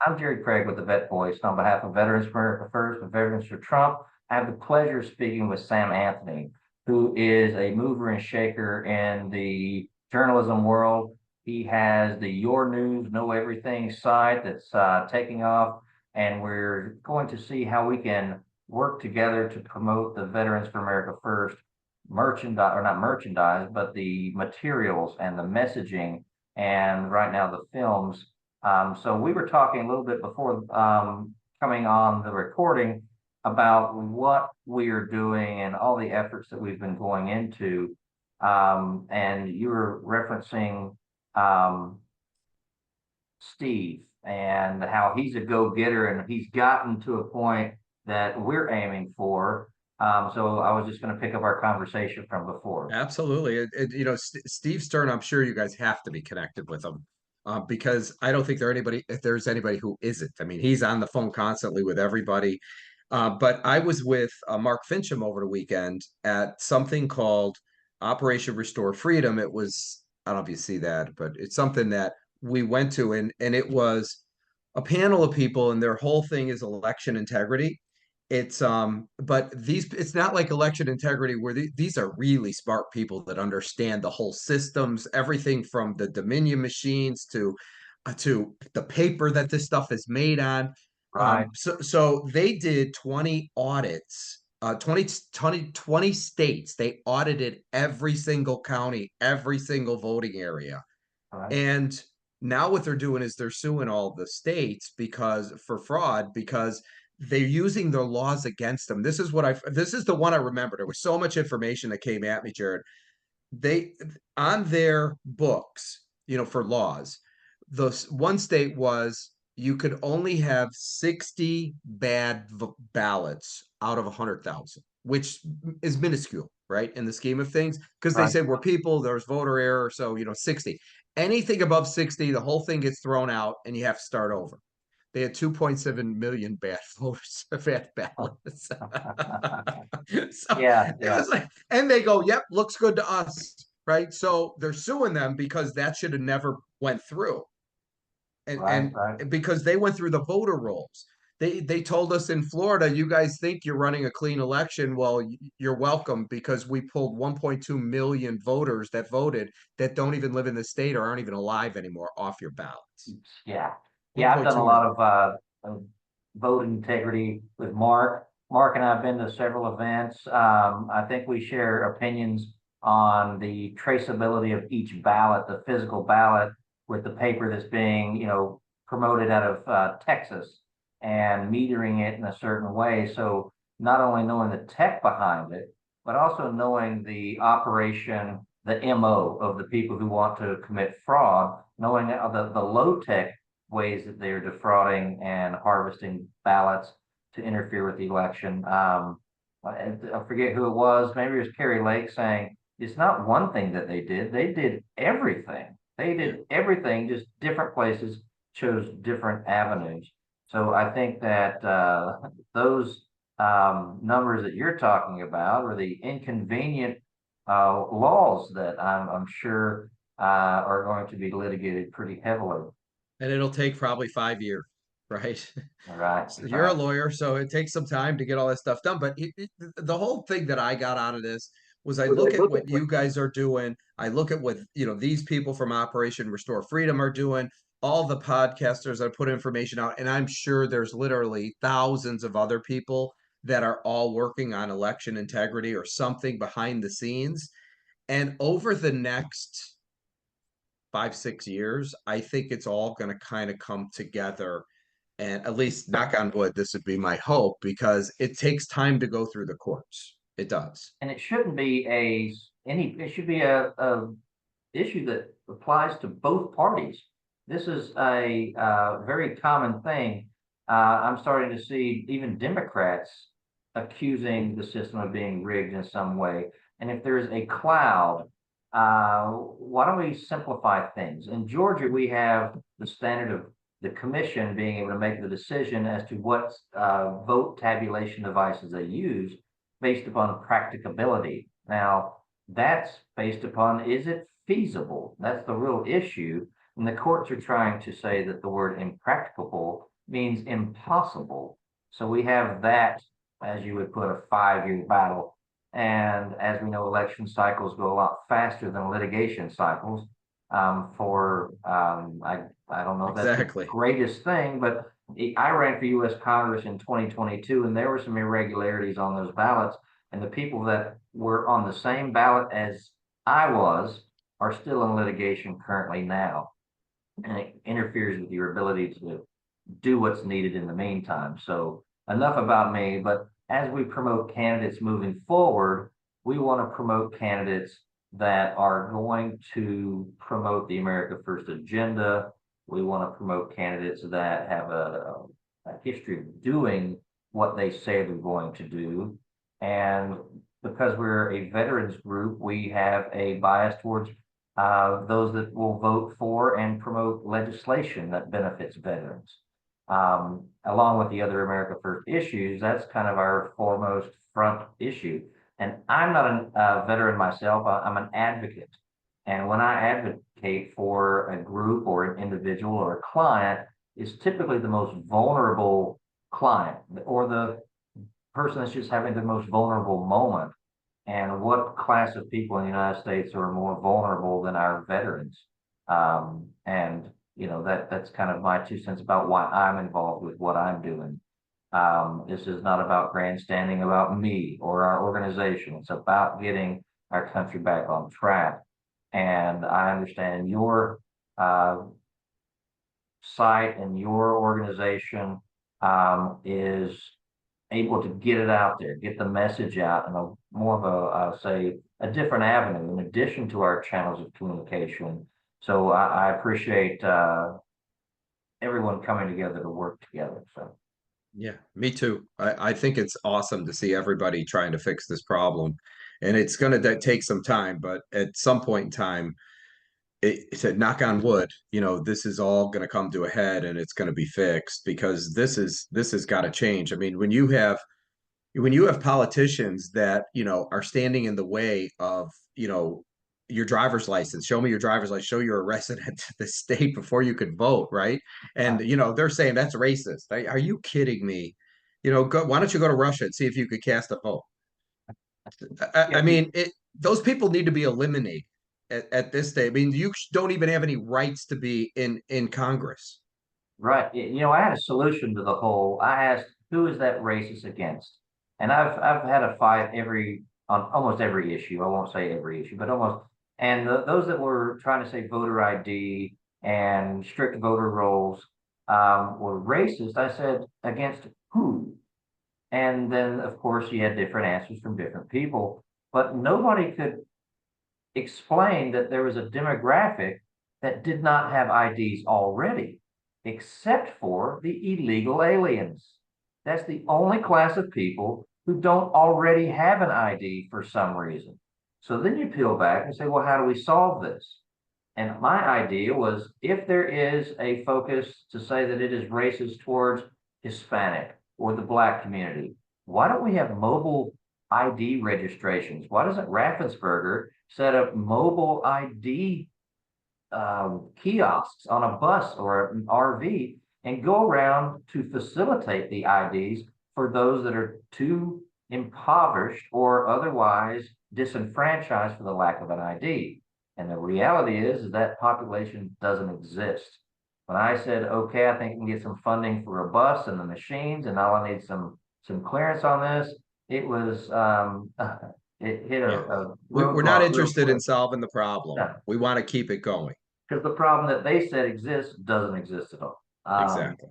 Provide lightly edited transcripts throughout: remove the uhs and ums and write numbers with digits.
I'm Jerry Craig with the Vet Voice. On behalf of Veterans for America First and Veterans for Trump, I have the pleasure of speaking with Sam Anthony, who is a mover and shaker in the journalism world. He has the Your News Know Everything site that's taking off, and we're going to see how we can work together to promote the Veterans for America First merchandise, or not merchandise, but the materials and the messaging, and right now the films. So we were talking a little bit before coming on the recording about what we are doing and all the efforts that we've been going into. And you were referencing um, Steve and how he's a go-getter and he's gotten to a point that we're aiming for. So I was just going to pick up our conversation from before. Absolutely. Steve Stern, I'm sure you guys have to be connected with him because I don't think if there's anybody who isn't. I mean, he's on the phone constantly with everybody. But I was with Mark Fincham over the weekend at something called Operation Restore Freedom. It was, I don't know if you see that, but it's something that we went to, and it was a panel of people, and their whole thing is election integrity. But it's not like election integrity where these are really smart people that understand the whole systems, everything from the Dominion machines to the paper that this stuff is made on. Right. So they did 20 audits, 20 states. They audited every single county, every single voting area. Right. And now what they're doing is they're suing all the states because for fraud, because they're using their laws against them. This is the one I remember. There was so much information that came at me, Jared. They on their books, for laws, the one state was you could only have 60 bad ballots out of 100,000, which is minuscule, right? In the scheme of things, because they Right. said we're people, there's voter error. So, 60. Anything above 60, the whole thing gets thrown out and you have to start over. They had 2.7 million bad voters, bad ballots. So Yeah. it Yeah. was like, and they go, yep, looks good to us, right? So they're suing them because that should have never went through, Right. and Right. because they went through the voter rolls. They told us in Florida, you guys think you're running a clean election. Well, you're welcome, because we pulled 1.2 million voters that voted that don't even live in the state or aren't even alive anymore off your ballots. Yeah. Yeah, I've done 1.2 a lot million. of vote integrity with Mark. Mark and I have been to several events. I think we share opinions on the traceability of each ballot, the physical ballot with the paper that's being, promoted out of Texas and metering it in a certain way. So not only knowing the tech behind it, but also knowing the operation, the MO of the people who want to commit fraud, knowing the low tech ways that they're defrauding and harvesting ballots to interfere with the election. I forget who it was. Maybe it was Kerry Lake saying it's not one thing that they did. They did everything. They Yeah. did everything, just different places chose different avenues. So I think that those numbers that you're talking about are the inconvenient laws that I'm sure are going to be litigated pretty heavily. And it'll take probably 5 years, right? Right, So you're a right. lawyer, so it takes some time to get all this stuff done. But the whole thing that I got out of this was I look at what you guys are doing. I look at what, these people from Operation Restore Freedom are doing, all the podcasters that put information out. And I'm sure there's literally thousands of other people that are all working on election integrity or something behind the scenes. And over the next 5, 6 years, I think it's all going to kind of come together. And at least, knock on wood, this would be my hope, because it takes time to go through the courts. It does. And it shouldn't be it should be a issue that applies to both parties. This is a very common thing. I'm starting to see even Democrats accusing the system of being rigged in some way. And if there's a cloud, why don't we simplify things? In Georgia, we have the standard of the commission being able to make the decision as to what vote tabulation devices they use based upon practicability. Now, that's based upon, is it feasible? That's the real issue. And the courts are trying to say that the word impracticable means impossible. So we have that, as you would put, a 5-year battle. And as we know, election cycles go a lot faster than litigation cycles. I don't know if that's the Exactly. greatest thing, but I ran for U.S. Congress in 2022, and there were some irregularities on those ballots. And the people that were on the same ballot as I was are still in litigation currently now. And it interferes with your ability to do what's needed in the meantime. So enough about me, but as we promote candidates moving forward, we want to promote candidates that are going to promote the America First agenda. We want to promote candidates that have a history of doing what they say they're going to do. And because we're a veterans group, we have a bias towards those that will vote for and promote legislation that benefits veterans. Along with the other America First issues, that's kind of our foremost front issue. And I'm not a veteran myself, I'm an advocate. And when I advocate for a group or an individual or a client, it's typically the most vulnerable client or the person that's just having the most vulnerable moment. And what class of people in the United States are more vulnerable than our veterans? And that's kind of my 2 cents about why I'm involved with what I'm doing. This is not about grandstanding about me or our organization. It's about getting our country back on track. And I understand your site and your organization is able to get it out there, get the message out in a more of a, say, a different avenue in addition to our channels of communication. So I appreciate everyone coming together to work together. So Yeah, me too. I think it's awesome to see everybody trying to fix this problem. And it's going to take some time, but at some point in time, it's a knock on wood, this is all going to come to a head and it's going to be fixed because this has got to change. I mean, when you have politicians that, are standing in the way of, your driver's license, show me your driver's license, show you're a resident of the state before you could vote, right? And, they're saying that's racist. Are you kidding me? Why don't you go to Russia and see if you could cast a vote? I yeah, mean, those people need to be eliminated at this day. I mean, you don't even have any rights to be in Congress. right. I had a solution to the whole. I asked, who is that racist against? And I've had a fight on almost every issue. I won't say every issue, but almost. And those that were trying to say voter ID and strict voter rolls were racist. I said, against who? And then, of course, you had different answers from different people, but nobody could explain that there was a demographic that did not have IDs already, except for the illegal aliens. That's the only class of people who don't already have an ID for some reason. So then you peel back and say, well, how do we solve this? And my idea was, if there is a focus to say that it is racist towards Hispanic or the Black community, why don't we have mobile ID registrations? Why doesn't Raffensperger set up mobile ID kiosks on a bus or an RV and go around to facilitate the IDs for those that are too impoverished or otherwise disenfranchised for the lack of an ID? And the reality is that population doesn't exist. When I said, okay, I think we can get some funding for a bus and the machines, and all I need some clearance on this, it was it hit Yeah. a We're not roadblock real interested in quick. solving the problem. Yeah, We want to keep it going. because the problem that they said exists doesn't exist at all. Exactly.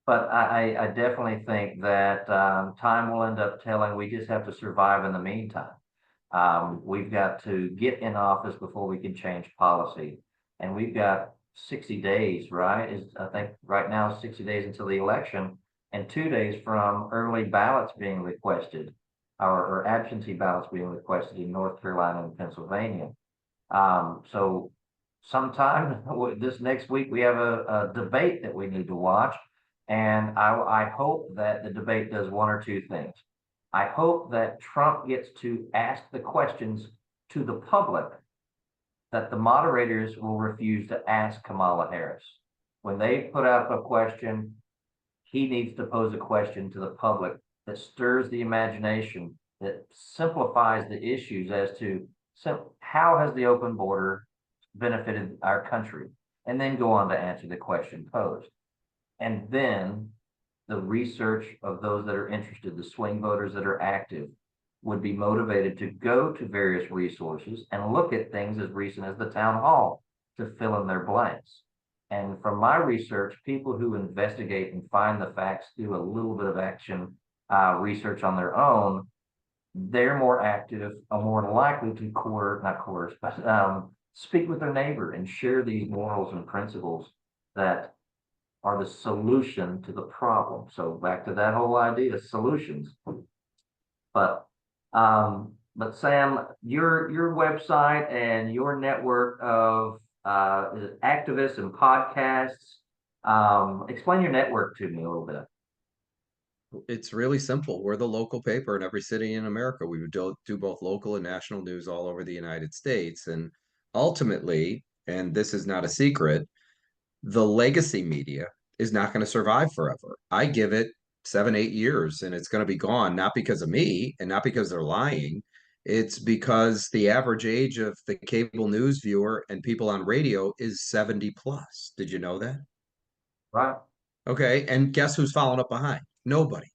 But I definitely think that time will end up telling. We just have to survive in the meantime. We've got to get in office before we can change policy. And we've got 60 days, right? I think right now 60 days until the election and 2 days from early ballots being requested or absentee ballots being requested in North Carolina and Pennsylvania. So sometime this next week, we have a debate that we need to watch. And I hope that the debate does one or two things. I hope that Trump gets to ask the questions to the public that the moderators will refuse to ask Kamala Harris. When they put out a question, he needs to pose a question to the public that stirs the imagination, that simplifies the issues as to, so how has the open border benefited our country? And then go on to answer the question posed. And then the research of those that are interested, the swing voters that are active, would be motivated to go to various resources and look at things as recent as the town hall to fill in their blanks. And from my research, people who investigate and find the facts, do a little bit of action research on their own, they're more active, are more likely to not coerce, but speak with their neighbor and share these morals and principles that are the solution to the problem. So back to that whole idea, solutions. But Sam, your website and your network of activists and podcasts, explain your network to me a little bit. It's really simple. We're the local paper in every city in America. We would do both local and national news all over the United States. And ultimately, and this is not a secret, the legacy media is not going to survive forever. I give it 7, 8 years and it's going to be gone, not because of me and not because they're lying. It's because the average age of the cable news viewer and people on radio is 70 plus. Did you know that? Right. Okay. And guess who's following up behind? Nobody,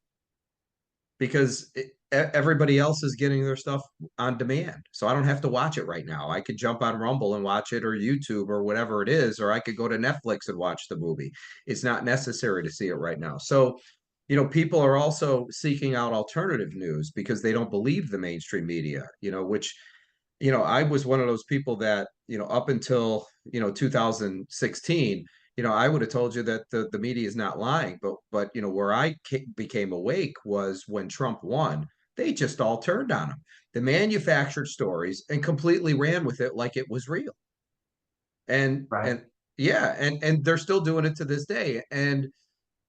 because everybody else is getting their stuff on demand. So I don't have to watch it right now. I could jump on Rumble and watch it, or YouTube, or whatever it is, or I could go to Netflix and watch the movie. It's not necessary to see it right now. So, people are also seeking out alternative news because they don't believe the mainstream media, which, I was one of those people that, up until, 2016, I would have told you that the media is not lying, but where I became awake was when Trump won. They just all turned on him. They manufactured stories and completely ran with it like it was real. And Right. yeah, and they're still doing it to this day. And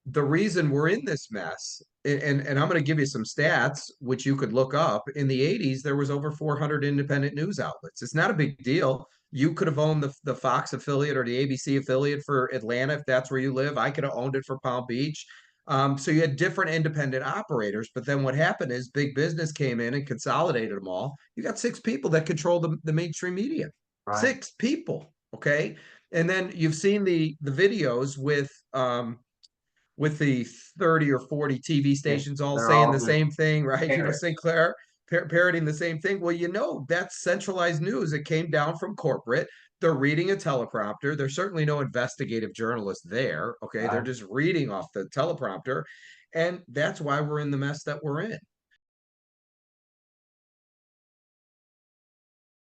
the reason we're in this mess, and I'm going to give you some stats which you could look up. In the 80s, there was over 400 independent news outlets. It's not a big deal. You could have owned the Fox affiliate or the ABC affiliate for Atlanta if that's where you live. I could have owned it for Palm Beach. So you had different independent operators. But then what happened is big business came in and consolidated them all. You got 6 people that control the mainstream media. Right. 6 people. Okay. And then you've seen the videos with the 30 or 40 TV Yes, stations all they're saying all the just same thing, right? parrots. Sinclair parroting the same thing. Well, that's centralized news. It came down from corporate. They're reading a teleprompter. There's certainly no investigative journalist there. Okay. They're Right. just reading off the teleprompter. And that's why we're in the mess that we're in.